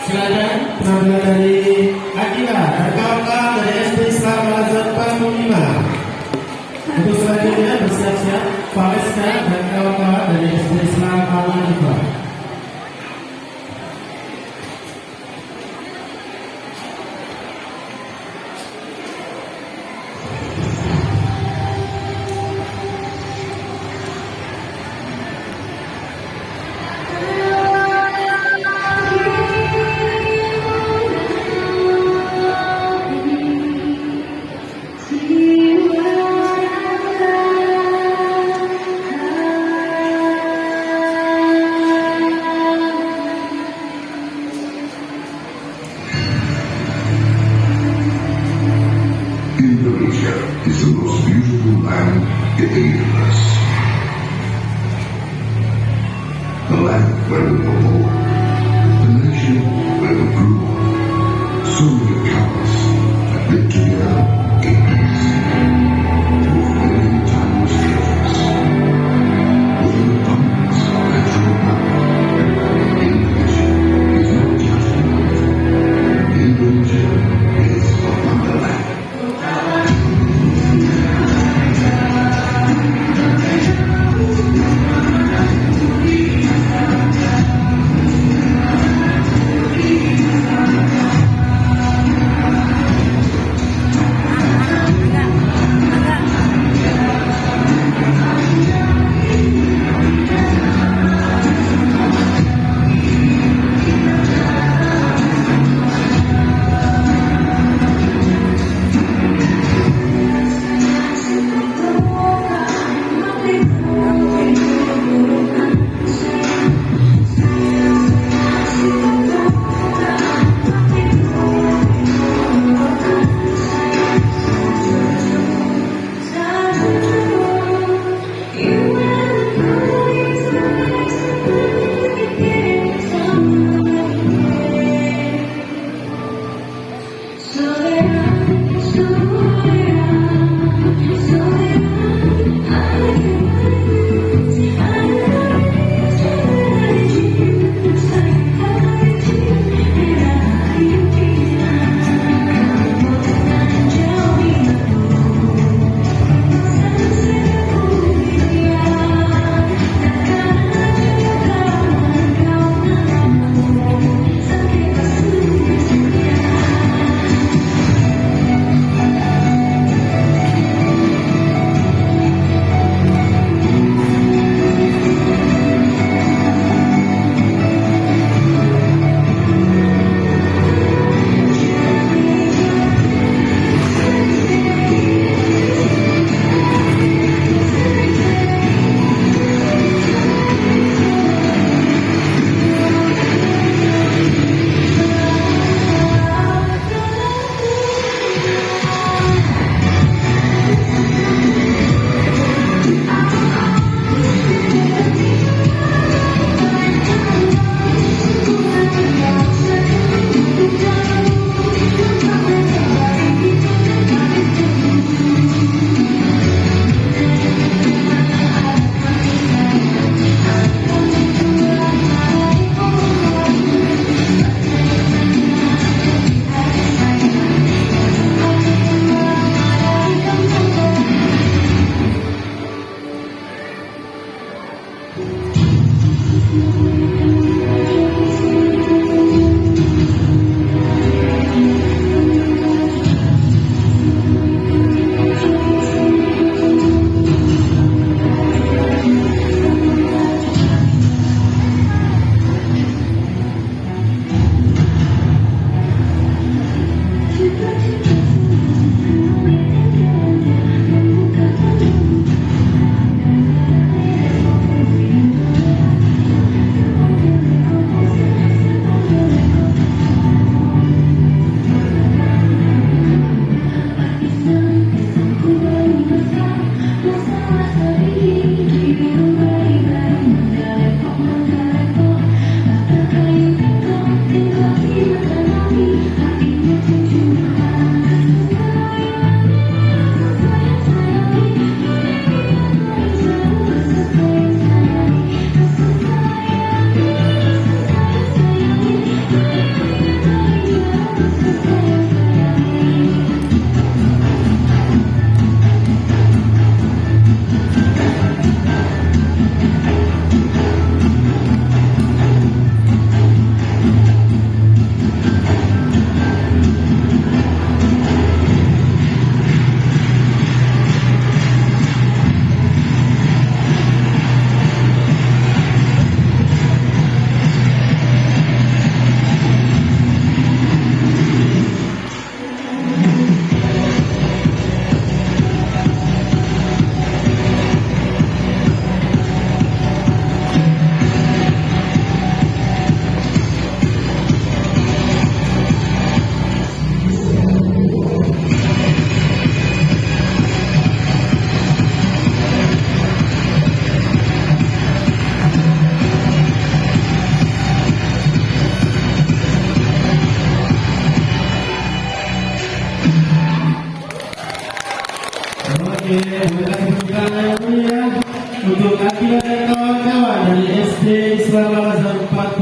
Silakan penampilan dari Akila dan kawan-kawan dari SD Islam Al-Azhar Panggung 5. Untuk selanjutnya bersiap-siap Valeska dan kawan-kawan dari SD Islam Al-Azhar. Indonesia is the most beautiful land in the universe. The land where we were born, the nation where we grew up. So many couples that live together in peace, with many timeless treasures, with an abundance of natural power. Indonesia is not just beautiful. Indonesia is a wonderland. Oke, boleh kasih tepuk tangan yang mulia untuk Akila dan kawan-kawan dari SD Islam Al Azhar 40.